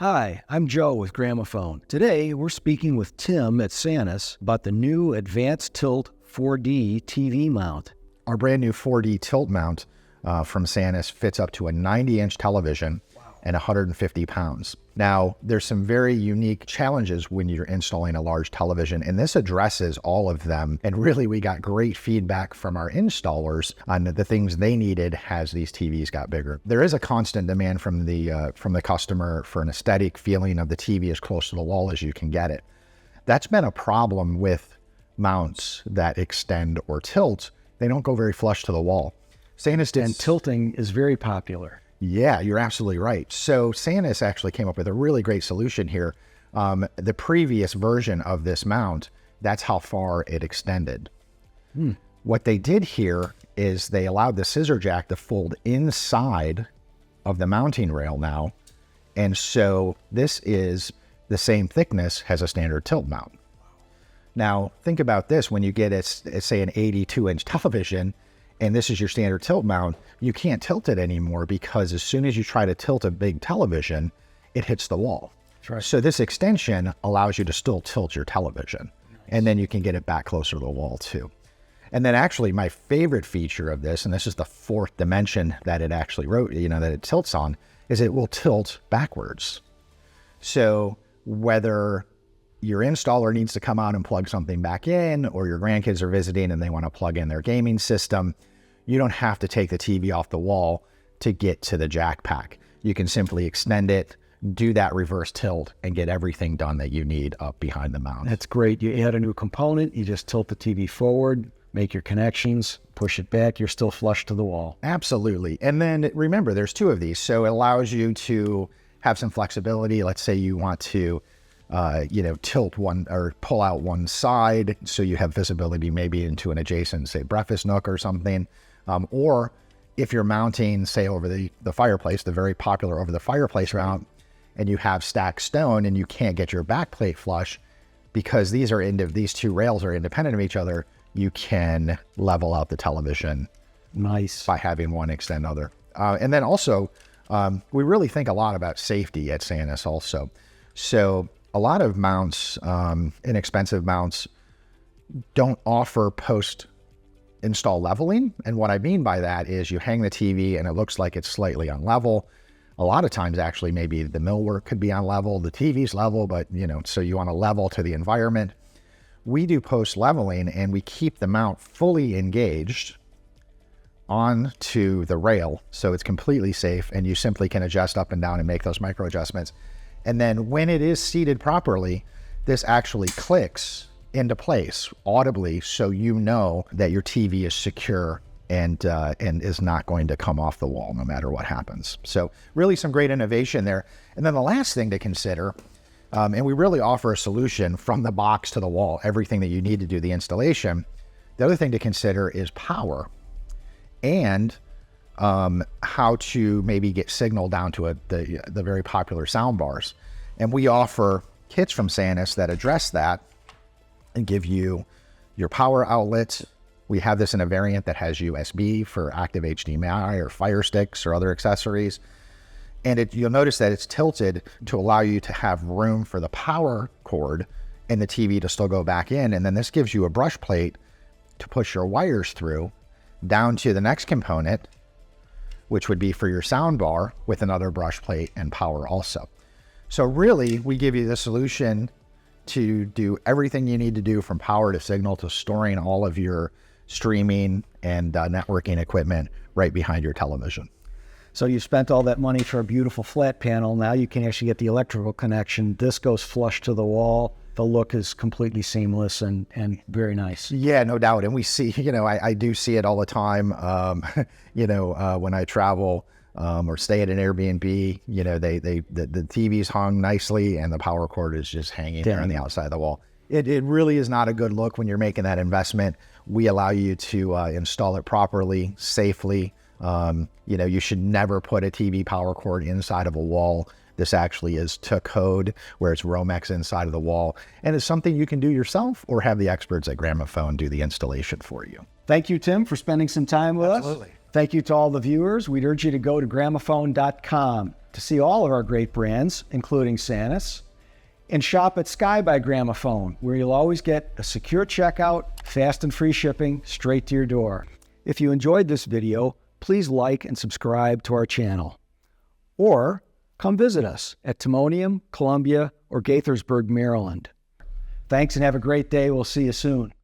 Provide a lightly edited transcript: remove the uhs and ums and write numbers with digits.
Hi, I'm Joe with Gramophone. Today, we're speaking with Tim at Sanus about the new Advanced Tilt 4D TV mount. Our brand new 4D tilt mount from Sanus fits up to a 90-inch television and 150 pounds. Now, there's some very unique challenges when you're installing a large television, and this addresses all of them. And really, we got great feedback from our installers on the things they needed as these TVs got bigger. There is a constant demand from the customer for an aesthetic feeling of the TV as close to the wall as you can get it. That's been a problem with mounts that extend or tilt. They don't go very flush to the wall. And tilting is very popular. Yeah, you're absolutely right. So Sanus actually came up with a really great solution here. The previous version of this mount, that's how far it extended. What they did here is they allowed the scissor jack to fold inside of the mounting rail now. And so this is the same thickness as a standard tilt mount. Now, think about this. When you get, say, an 82-inch television, and this is your standard tilt mount, you can't tilt it anymore because as soon as you try to tilt a big television, it hits the wall. That's right. So this extension allows you to still tilt your television. Nice. And then you can get it back closer to the wall too. And then actually my favorite feature of this, and this is the fourth dimension that it actually that it tilts on, is it will tilt backwards. So whether your installer needs to come out and plug something back in, or your grandkids are visiting and they want to plug in their gaming system, you don't have to take the TV off the wall to get to the jack pack. You can simply extend it, do that reverse tilt, and get everything done that you need up behind the mount. That's great. You add a new component, you just tilt the TV forward, make your connections, push it back, you're still flush to the wall. Absolutely. And then remember, there's two of these, so it allows you to have some flexibility. Let's say you want to tilt one or pull out one side so you have visibility maybe into an adjacent, say, breakfast nook or something. Or if you're mounting, say, over the fireplace, the very popular over the fireplace mount, and you have stacked stone and you can't get your back plate flush because these two rails are independent of each other, you can level out the television. Nice. By having one extend other. And then also, we really think a lot about safety at Sanus also. So a lot of mounts, inexpensive mounts, don't offer post-install leveling. And what I mean by that is you hang the TV and it looks like it's slightly unlevel. A lot of times, actually, maybe the millwork could be unlevel, the TV's level, but, so you want to level to the environment. We do post-leveling and we keep the mount fully engaged onto the rail. So it's completely safe and you simply can adjust up and down and make those micro adjustments. And then when it is seated properly, this actually clicks into place audibly, so you know that your TV is secure and is not going to come off the wall no matter what happens. So really some great innovation there. And then the last thing to consider, and we really offer a solution from the box to the wall, everything that you need to do the installation. The other thing to consider is power and how to maybe get signal down to the very popular sound bars. And we offer kits from Sanus that address that and give you your power outlet. We have this in a variant that has USB for active HDMI or Fire Sticks or other accessories. And you'll notice that it's tilted to allow you to have room for the power cord and the TV to still go back in. And then this gives you a brush plate to push your wires through down to the next component, which would be for your sound bar with another brush plate and power also. So really, we give you the solution to do everything you need to do from power to signal to storing all of your streaming and networking equipment right behind your television. So you spent all that money for a beautiful flat panel. Now you can actually get the electrical connection. This goes flush to the wall. The look is completely seamless and very nice. Yeah, no doubt. And we see, I do see it all the time, when I travel or stay at an Airbnb, the TV's hung nicely and the power cord is just hanging there on the outside of the wall. It really is not a good look when you're making that investment. We allow you to install it properly, safely. You should never put a TV power cord inside of a wall. This actually is to code where it's Romex inside of the wall. And it's something you can do yourself or have the experts at Gramophone do the installation for you. Thank you, Tim, for spending some time with us. Absolutely. Thank you to all the viewers. We'd urge you to go to gramophone.com. to see all of our great brands, including Sanus, and shop at Sky by Gramophone, where you'll always get a secure checkout, fast and free shipping straight to your door. If you enjoyed this video, please like and subscribe to our channel. Or come visit us at Timonium, Columbia, or Gaithersburg, Maryland. Thanks and have a great day. We'll see you soon.